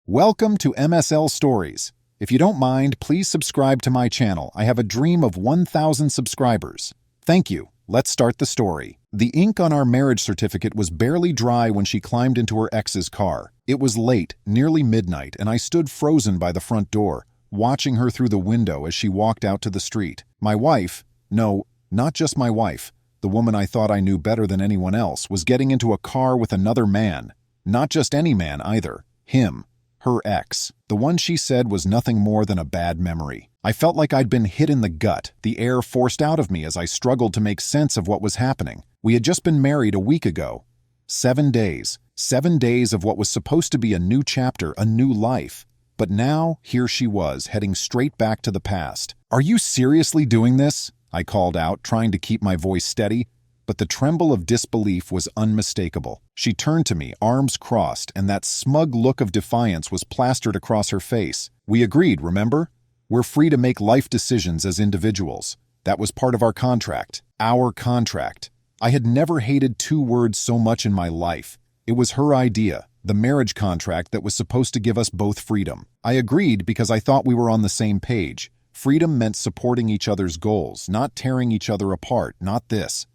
Welcome to MSL Stories. If you don't mind, please subscribe to my channel. I have a dream of 1,000 subscribers. Thank you. Let's start the story. The ink on our marriage certificate was barely dry when she climbed into her ex's car. It was late, nearly midnight, and I stood frozen by the front door, watching her through the window as she walked out to the street. My wife, no, not just my wife, the woman I thought I knew better than anyone else, was getting into a car with another man. Not just any man either. Him. Her ex. The one she said was nothing more than a bad memory. I felt like I'd been hit in the gut, the air forced out of me as I struggled to make sense of what was happening. We had just been married a week ago. 7 days. 7 days of what was supposed to be a new chapter, a new life. But now, here she was, heading straight back to the past. "Are you seriously doing this?" I called out, trying to keep my voice steady, but the tremble of disbelief was unmistakable. She turned to me, arms crossed, and that smug look of defiance was plastered across her face. "We agreed, remember? We're free to make life decisions as individuals. That was part of our contract. Our contract." I had never hated two words so much in my life. It was her idea, the marriage contract that was supposed to give us both freedom. I agreed because I thought we were on the same page. Freedom meant supporting each other's goals, not tearing each other apart, not this.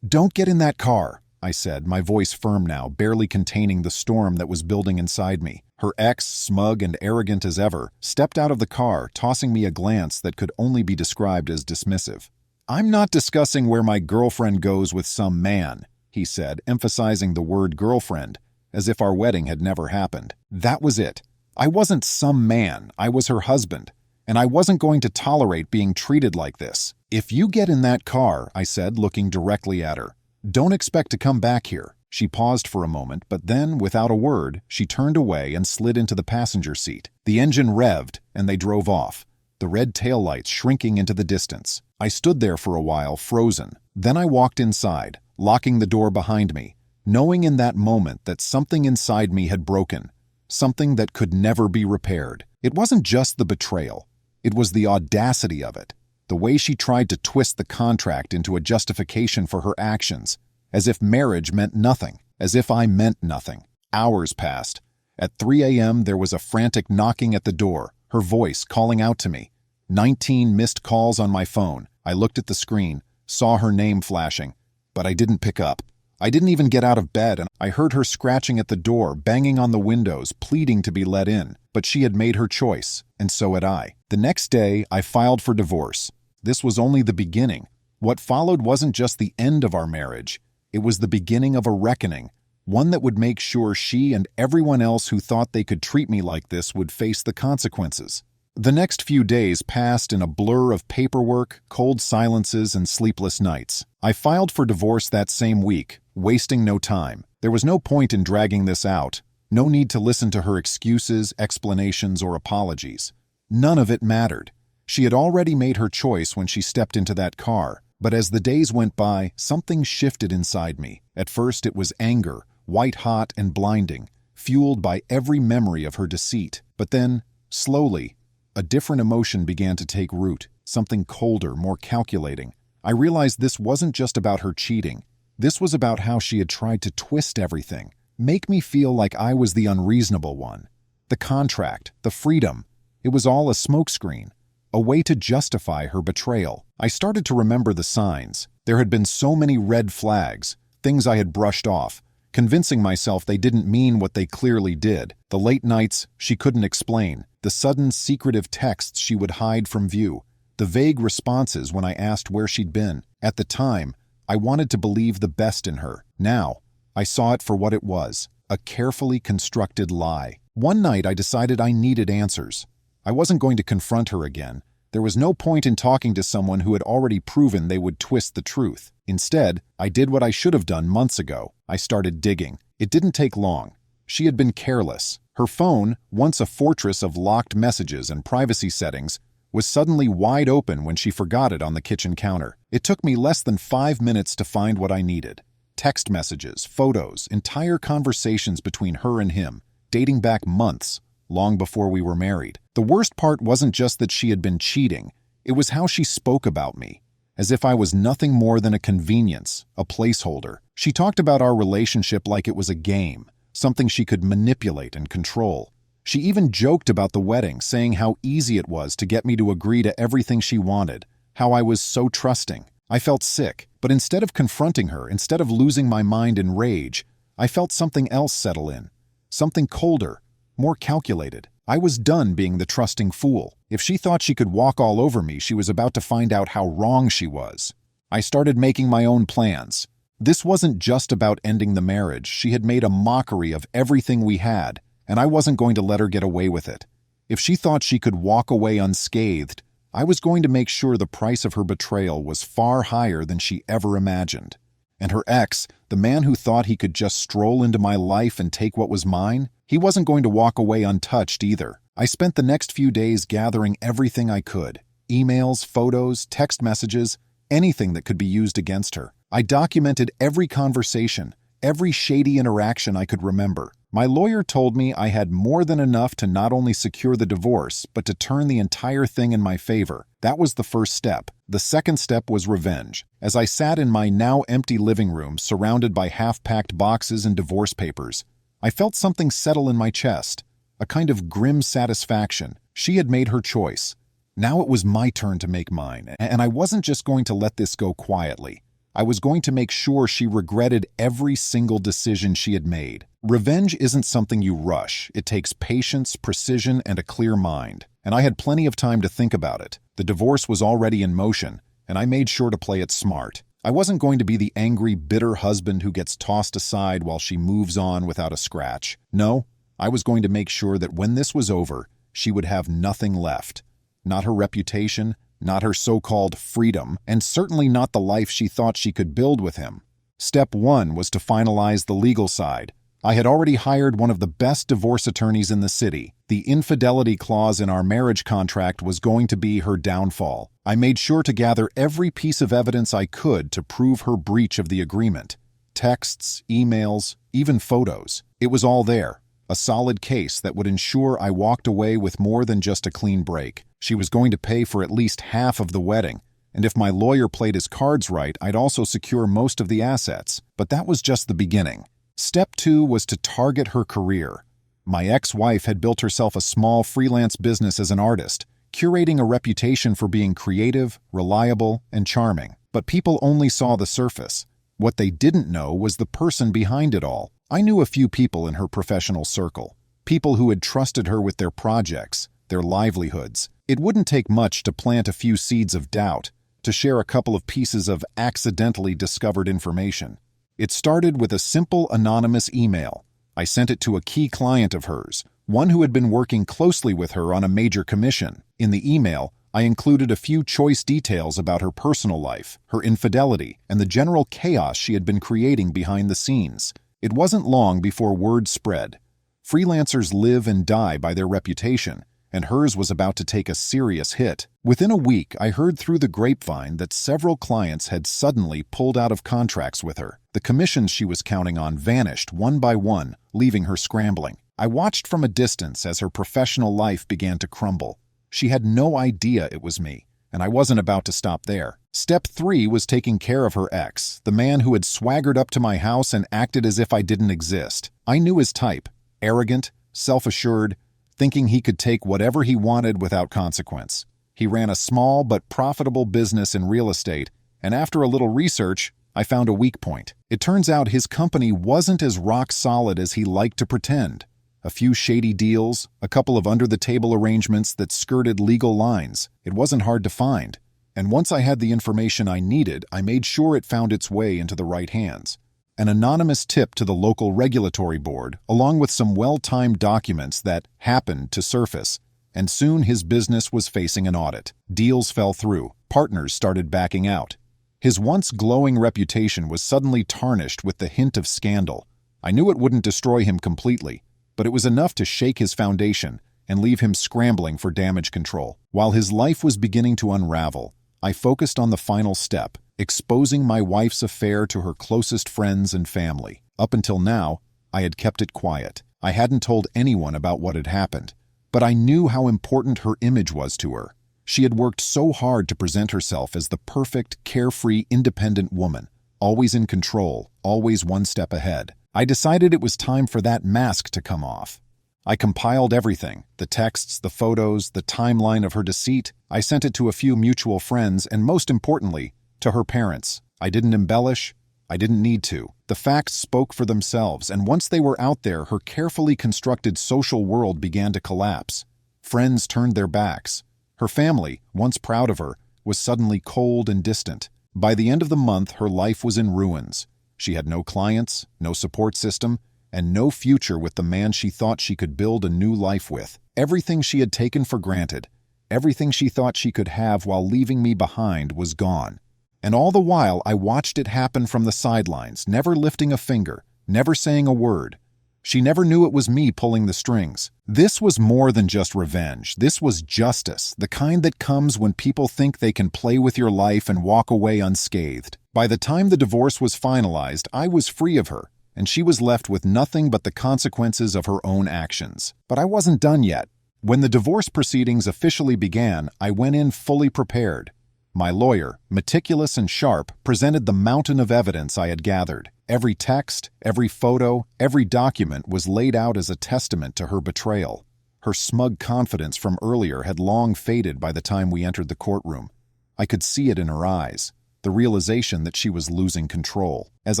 "Don't get in that car," I said, my voice firm now, barely containing the storm that was building inside me. Her ex, smug and arrogant as ever, stepped out of the car, tossing me a glance that could only be described as dismissive. "I'm not discussing where my girlfriend goes with some man," he said, emphasizing the word girlfriend, as if our wedding had never happened. That was it. I wasn't some man, I was her husband, and I wasn't going to tolerate being treated like this. "If you get in that car," I said, looking directly at her, "don't expect to come back here." She paused for a moment, but then, without a word, she turned away and slid into the passenger seat. The engine revved, and they drove off, the red taillights shrinking into the distance. I stood there for a while, frozen. Then I walked inside, locking the door behind me, knowing in that moment that something inside me had broken, something that could never be repaired. It wasn't just the betrayal. It was the audacity of it. The way she tried to twist the contract into a justification for her actions, as if marriage meant nothing, as if I meant nothing. Hours passed. At 3 a.m. there was a frantic knocking at the door, her voice calling out to me. 19 missed calls on my phone. I looked at the screen, saw her name flashing, but I didn't pick up. I didn't even get out of bed, and I heard her scratching at the door, banging on the windows, pleading to be let in. But she had made her choice, and so had I. The next day, I filed for divorce. This was only the beginning. What followed wasn't just the end of our marriage. It was the beginning of a reckoning, one that would make sure she and everyone else who thought they could treat me like this would face the consequences. The next few days passed in a blur of paperwork, cold silences, and sleepless nights. I filed for divorce that same week, wasting no time. There was no point in dragging this out. No need to listen to her excuses, explanations, or apologies. None of it mattered. She had already made her choice when she stepped into that car. But as the days went by, something shifted inside me. At first it was anger, white-hot and blinding, fueled by every memory of her deceit. But then, slowly, a different emotion began to take root, something colder, more calculating. I realized this wasn't just about her cheating. This was about how she had tried to twist everything, make me feel like I was the unreasonable one. The contract, the freedom, it was all a smokescreen, a way to justify her betrayal. I started to remember the signs. There had been so many red flags, things I had brushed off, convincing myself they didn't mean what they clearly did. The late nights she couldn't explain, the sudden secretive texts she would hide from view, the vague responses when I asked where she'd been. At the time, I wanted to believe the best in her. Now, I saw it for what it was, a carefully constructed lie. One night I decided I needed answers. I wasn't going to confront her again. There was no point in talking to someone who had already proven they would twist the truth. Instead, I did what I should have done months ago. I started digging. It didn't take long. She had been careless. Her phone, once a fortress of locked messages and privacy settings, was suddenly wide open when she forgot it on the kitchen counter. It took me less than 5 minutes to find what I needed. Text messages, photos, entire conversations between her and him, dating back months, long before we were married. The worst part wasn't just that she had been cheating. It was how she spoke about me, as if I was nothing more than a convenience, a placeholder. She talked about our relationship like it was a game, something she could manipulate and control. She even joked about the wedding, saying how easy it was to get me to agree to everything she wanted, how I was so trusting. I felt sick, but instead of confronting her, instead of losing my mind in rage, I felt something else settle in. Something colder, more calculated. I was done being the trusting fool. If she thought she could walk all over me, she was about to find out how wrong she was. I started making my own plans. This wasn't just about ending the marriage. She had made a mockery of everything we had, and I wasn't going to let her get away with it. If she thought she could walk away unscathed, I was going to make sure the price of her betrayal was far higher than she ever imagined. And her ex, the man who thought he could just stroll into my life and take what was mine, he wasn't going to walk away untouched either. I spent the next few days gathering everything I could: emails, photos, text messages, anything that could be used against her. I documented every conversation, every shady interaction I could remember. My lawyer told me I had more than enough to not only secure the divorce, but to turn the entire thing in my favor. That was the first step. The second step was revenge. As I sat in my now empty living room, surrounded by half-packed boxes and divorce papers, I felt something settle in my chest, a kind of grim satisfaction. She had made her choice. Now it was my turn to make mine, and I wasn't just going to let this go quietly. I was going to make sure she regretted every single decision she had made. Revenge isn't something you rush. It takes patience, precision, and a clear mind. And I had plenty of time to think about it. The divorce was already in motion, and I made sure to play it smart. I wasn't going to be the angry, bitter husband who gets tossed aside while she moves on without a scratch. No, I was going to make sure that when this was over, she would have nothing left. Not her reputation, not her so-called freedom, and certainly not the life she thought she could build with him. Step 1 was to finalize the legal side. I had already hired one of the best divorce attorneys in the city. The infidelity clause in our marriage contract was going to be her downfall. I made sure to gather every piece of evidence I could to prove her breach of the agreement. Texts, emails, even photos. It was all there. A solid case that would ensure I walked away with more than just a clean break. She was going to pay for at least half of the wedding, and if my lawyer played his cards right, I'd also secure most of the assets. But that was just the beginning. Step 2 was to target her career. My ex-wife had built herself a small freelance business as an artist, curating a reputation for being creative, reliable, and charming. But people only saw the surface. What they didn't know was the person behind it all. I knew a few people in her professional circle, people who had trusted her with their projects, their livelihoods. It wouldn't take much to plant a few seeds of doubt, to share a couple of pieces of accidentally discovered information. It started with a simple anonymous email. I sent it to a key client of hers, one who had been working closely with her on a major commission. In the email, I included a few choice details about her personal life, her infidelity, and the general chaos she had been creating behind the scenes. It wasn't long before word spread. Freelancers live and die by their reputation, and hers was about to take a serious hit. Within a week, I heard through the grapevine that several clients had suddenly pulled out of contracts with her. The commissions she was counting on vanished one by one, leaving her scrambling. I watched from a distance as her professional life began to crumble. She had no idea it was me, and I wasn't about to stop there. Step 3 was taking care of her ex, the man who had swaggered up to my house and acted as if I didn't exist. I knew his type: arrogant, self-assured, thinking he could take whatever he wanted without consequence. He ran a small but profitable business in real estate, and after a little research, I found a weak point. It turns out his company wasn't as rock solid as he liked to pretend. A few shady deals, a couple of under-the-table arrangements that skirted legal lines. It wasn't hard to find. And once I had the information I needed, I made sure it found its way into the right hands. An anonymous tip to the local regulatory board, along with some well-timed documents that happened to surface, and soon his business was facing an audit. Deals fell through. Partners started backing out. His once glowing reputation was suddenly tarnished with the hint of scandal. I knew it wouldn't destroy him completely, but it was enough to shake his foundation and leave him scrambling for damage control. While his life was beginning to unravel, I focused on the final step: exposing my wife's affair to her closest friends and family. Up until now, I had kept it quiet. I hadn't told anyone about what had happened, but I knew how important her image was to her. She had worked so hard to present herself as the perfect, carefree, independent woman, always in control, always one step ahead. I decided it was time for that mask to come off. I compiled everything, the texts, the photos, the timeline of her deceit. I sent it to a few mutual friends and, most importantly, to her parents. I didn't embellish. I didn't need to. The facts spoke for themselves, and once they were out there, her carefully constructed social world began to collapse. Friends turned their backs. Her family, once proud of her, was suddenly cold and distant. By the end of the month, her life was in ruins. She had no clients, no support system, and no future with the man she thought she could build a new life with. Everything she had taken for granted, everything she thought she could have while leaving me behind, was gone. And all the while, I watched it happen from the sidelines, never lifting a finger, never saying a word. She never knew it was me pulling the strings. This was more than just revenge. This was justice, the kind that comes when people think they can play with your life and walk away unscathed. By the time the divorce was finalized, I was free of her, and she was left with nothing but the consequences of her own actions. But I wasn't done yet. When the divorce proceedings officially began, I went in fully prepared. My lawyer, meticulous and sharp, presented the mountain of evidence I had gathered. Every text, every photo, every document was laid out as a testament to her betrayal. Her smug confidence from earlier had long faded by the time we entered the courtroom. I could see it in her eyes, the realization that she was losing control. As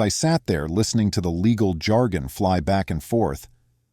I sat there listening to the legal jargon fly back and forth,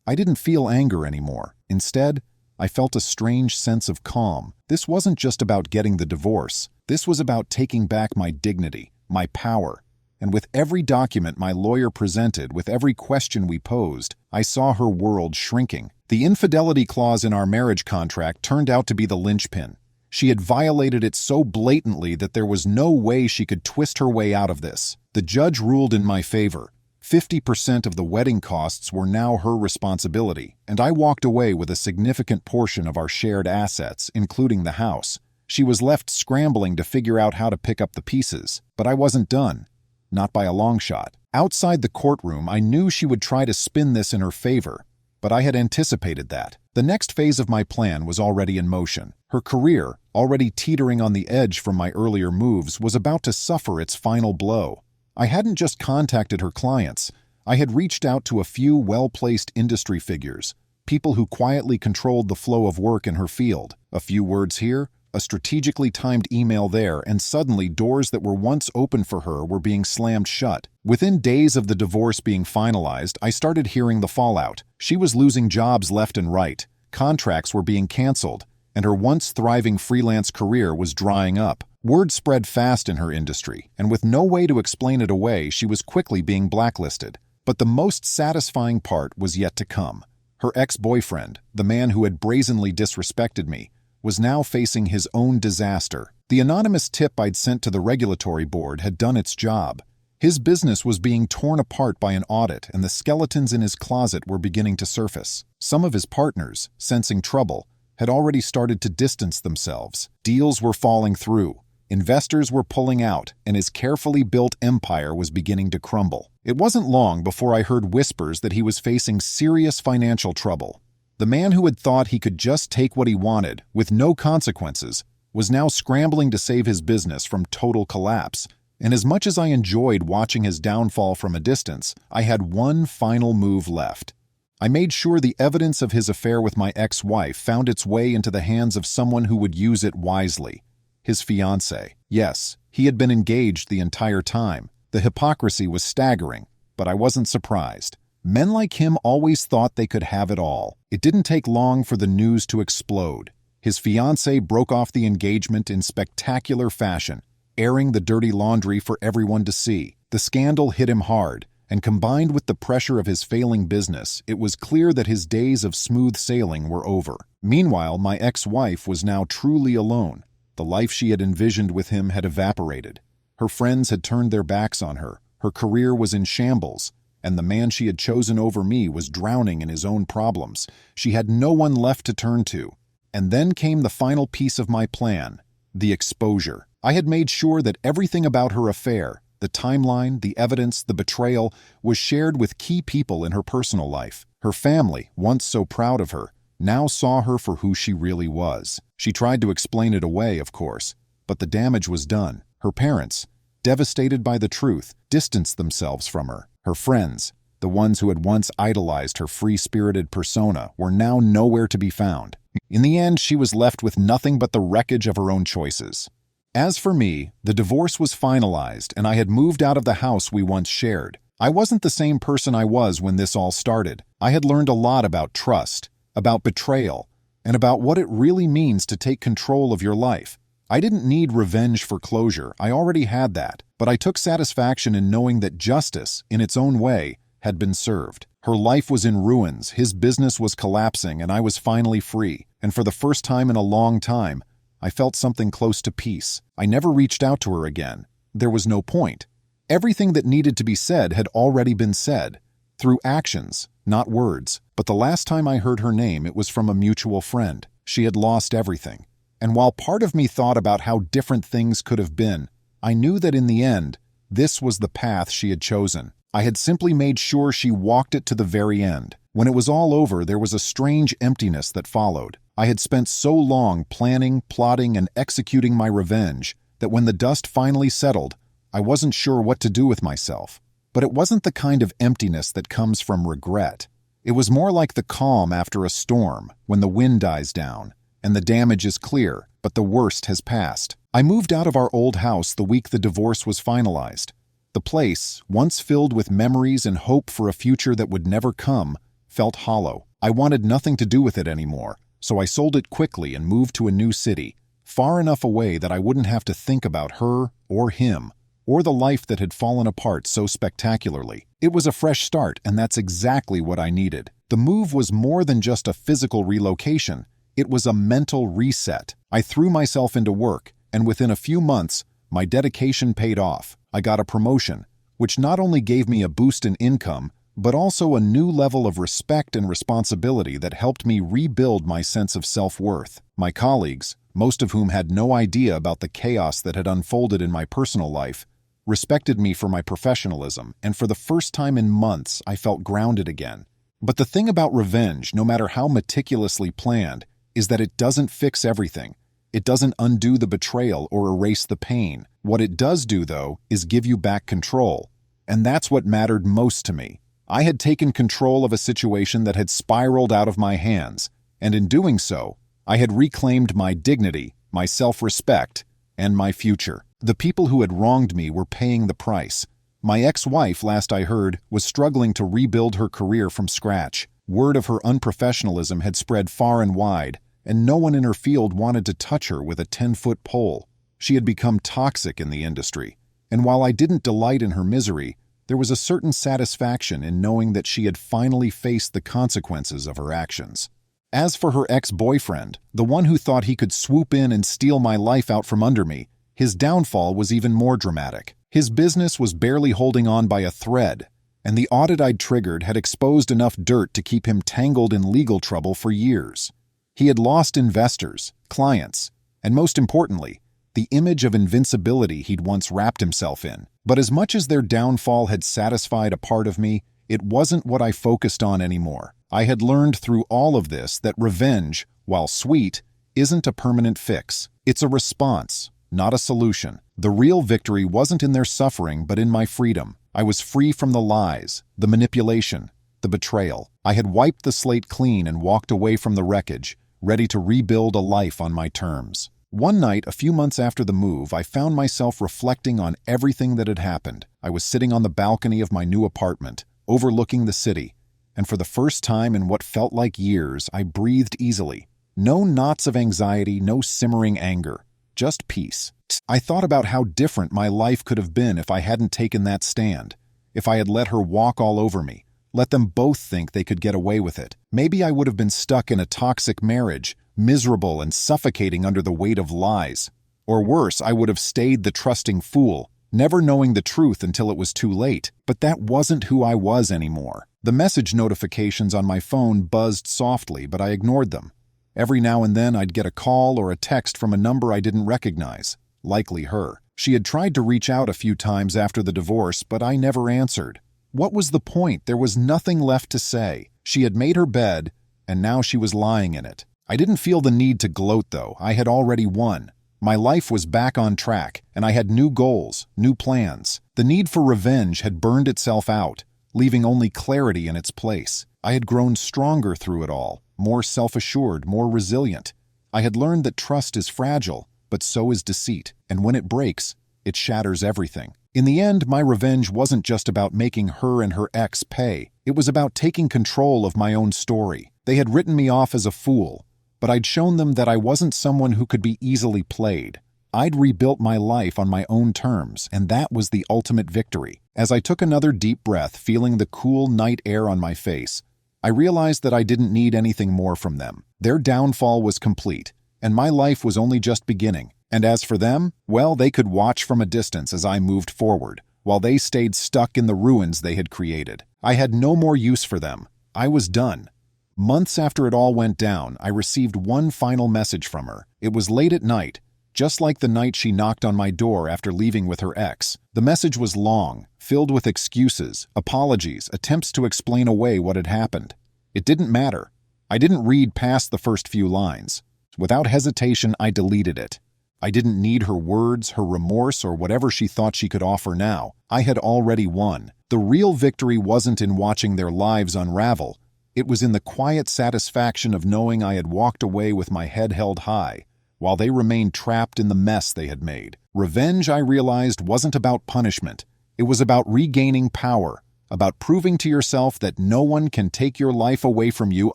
I didn't feel anger anymore. Instead, I felt a strange sense of calm. This wasn't just about getting the divorce. This was about taking back my dignity, my power. And with every document my lawyer presented, with every question we posed, I saw her world shrinking. The infidelity clause in our marriage contract turned out to be the linchpin. She had violated it so blatantly that there was no way she could twist her way out of this. The judge ruled in my favor. 50% of the wedding costs were now her responsibility, and I walked away with a significant portion of our shared assets, including the house. She was left scrambling to figure out how to pick up the pieces, but I wasn't done. Not by a long shot. Outside the courtroom, I knew she would try to spin this in her favor, but I had anticipated that. The next phase of my plan was already in motion. Her career, already teetering on the edge from my earlier moves, was about to suffer its final blow. I hadn't just contacted her clients. I had reached out to a few well-placed industry figures, people who quietly controlled the flow of work in her field. A few words here, a strategically timed email there, and suddenly doors that were once open for her were being slammed shut. Within days of the divorce being finalized, I started hearing the fallout. She was losing jobs left and right, contracts were being canceled, and her once thriving freelance career was drying up. Word spread fast in her industry, and with no way to explain it away, she was quickly being blacklisted. But the most satisfying part was yet to come. Her ex-boyfriend, the man who had brazenly disrespected me, was now facing his own disaster. The anonymous tip I'd sent to the regulatory board had done its job. His business was being torn apart by an audit, and the skeletons in his closet were beginning to surface. Some of his partners, sensing trouble, had already started to distance themselves. Deals were falling through. Investors were pulling out, and his carefully built empire was beginning to crumble. It wasn't long before I heard whispers that he was facing serious financial trouble. The man who had thought he could just take what he wanted, with no consequences, was now scrambling to save his business from total collapse. And as much as I enjoyed watching his downfall from a distance, I had one final move left. I made sure the evidence of his affair with my ex-wife found its way into the hands of someone who would use it wisely. His fiancée. Yes, he had been engaged the entire time. The hypocrisy was staggering, but I wasn't surprised. Men like him always thought they could have it all. It didn't take long for the news to explode. His fiancée broke off the engagement in spectacular fashion, airing the dirty laundry for everyone to see. The scandal hit him hard, and combined with the pressure of his failing business, it was clear that his days of smooth sailing were over. Meanwhile, my ex-wife was now truly alone. The life she had envisioned with him had evaporated. Her friends had turned their backs on her. Her career was in shambles, and the man she had chosen over me was drowning in his own problems. She had no one left to turn to. And then came the final piece of my plan, the exposure. I had made sure that everything about her affair, the timeline, the evidence, the betrayal, was shared with key people in her personal life. Her family, once so proud of her, now saw her for who she really was. She tried to explain it away, of course, but the damage was done. Her parents, devastated by the truth, distanced themselves from her. Her friends, The ones who had once idolized her free-spirited persona were now nowhere to be found. In the end, she was left with nothing but the wreckage of her own choices. As for me, the divorce was finalized and I had moved out of the house we once shared. I wasn't the same person I was when this all started. I had learned a lot about trust, about betrayal, and about what it really means to take control of your life. I didn't need revenge for closure, I already had that, but I took satisfaction in knowing that justice, in its own way, had been served. Her life was in ruins, his business was collapsing, and I was finally free. And for the first time in a long time, I felt something close to peace. I never reached out to her again. There was no point. Everything that needed to be said had already been said, through actions, not words. But the last time I heard her name, it was from a mutual friend. She had lost everything. And while part of me thought about how different things could have been, I knew that in the end, this was the path she had chosen. I had simply made sure she walked it to the very end. When it was all over, there was a strange emptiness that followed. I had spent so long planning, plotting, and executing my revenge that when the dust finally settled, I wasn't sure what to do with myself. But it wasn't the kind of emptiness that comes from regret. It was more like the calm after a storm, when the wind dies down, and the damage is clear, but the worst has passed. I moved out of our old house the week the divorce was finalized. The place, once filled with memories and hope for a future that would never come, felt hollow. I wanted nothing to do with it anymore, so I sold it quickly and moved to a new city, far enough away that I wouldn't have to think about her or him, or the life that had fallen apart so spectacularly. It was a fresh start, and that's exactly what I needed. The move was more than just a physical relocation. It was a mental reset. I threw myself into work, and within a few months, my dedication paid off. I got a promotion, which not only gave me a boost in income, but also a new level of respect and responsibility that helped me rebuild my sense of self-worth. My colleagues, most of whom had no idea about the chaos that had unfolded in my personal life, respected me for my professionalism, and for the first time in months, I felt grounded again. But the thing about revenge, no matter how meticulously planned, is that it doesn't fix everything. It doesn't undo the betrayal or erase the pain. What it does do, though, is give you back control. And that's what mattered most to me. I had taken control of a situation that had spiraled out of my hands, and in doing so, I had reclaimed my dignity, my self-respect, and my future. The people who had wronged me were paying the price. My ex-wife, last I heard, was struggling to rebuild her career from scratch. Word of her unprofessionalism had spread far and wide, and no one in her field wanted to touch her with a 10-foot pole. She had become toxic in the industry, and while I didn't delight in her misery, there was a certain satisfaction in knowing that she had finally faced the consequences of her actions. As for her ex-boyfriend, the one who thought he could swoop in and steal my life out from under me, his downfall was even more dramatic. His business was barely holding on by a thread, and the audit I'd triggered had exposed enough dirt to keep him tangled in legal trouble for years. He had lost investors, clients, and most importantly, the image of invincibility he'd once wrapped himself in. But as much as their downfall had satisfied a part of me, it wasn't what I focused on anymore. I had learned through all of this that revenge, while sweet, isn't a permanent fix. It's a response, not a solution. The real victory wasn't in their suffering, but in my freedom. I was free from the lies, the manipulation, the betrayal. I had wiped the slate clean and walked away from the wreckage, ready to rebuild a life on my terms. One night, a few months after the move, I found myself reflecting on everything that had happened. I was sitting on the balcony of my new apartment, overlooking the city, and for the first time in what felt like years, I breathed easily. No knots of anxiety, no simmering anger, just peace. I thought about how different my life could have been if I hadn't taken that stand, if I had let her walk all over me, let them both think they could get away with it. Maybe I would have been stuck in a toxic marriage, miserable and suffocating under the weight of lies. Or worse, I would have stayed the trusting fool, never knowing the truth until it was too late. But that wasn't who I was anymore. The message notifications on my phone buzzed softly, but I ignored them. Every now and then I'd get a call or a text from a number I didn't recognize, likely her. She had tried to reach out a few times after the divorce, but I never answered. What was the point? There was nothing left to say. She had made her bed, and now she was lying in it. I didn't feel the need to gloat, though. I had already won. My life was back on track, and I had new goals, new plans. The need for revenge had burned itself out, leaving only clarity in its place. I had grown stronger through it all, more self-assured, more resilient. I had learned that trust is fragile, but so is deceit, and when it breaks, it shatters everything. In the end, my revenge wasn't just about making her and her ex pay. It was about taking control of my own story. They had written me off as a fool, but I'd shown them that I wasn't someone who could be easily played. I'd rebuilt my life on my own terms, and that was the ultimate victory. As I took another deep breath, feeling the cool night air on my face, I realized that I didn't need anything more from them. Their downfall was complete, and my life was only just beginning. And as for them, well, they could watch from a distance as I moved forward, while they stayed stuck in the ruins they had created. I had no more use for them. I was done. Months after it all went down, I received one final message from her. It was late at night, just like the night she knocked on my door after leaving with her ex. The message was long, filled with excuses, apologies, attempts to explain away what had happened. It didn't matter. I didn't read past the first few lines. Without hesitation, I deleted it. I didn't need her words, her remorse, or whatever she thought she could offer now. I had already won. The real victory wasn't in watching their lives unravel. It was in the quiet satisfaction of knowing I had walked away with my head held high, while they remained trapped in the mess they had made. Revenge, I realized, wasn't about punishment. It was about regaining power, about proving to yourself that no one can take your life away from you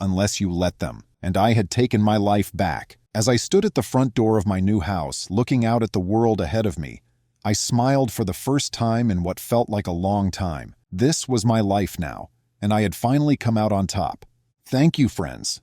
unless you let them. And I had taken my life back. As I stood at the front door of my new house, looking out at the world ahead of me, I smiled for the first time in what felt like a long time. This was my life now, and I had finally come out on top. Thank you, friends.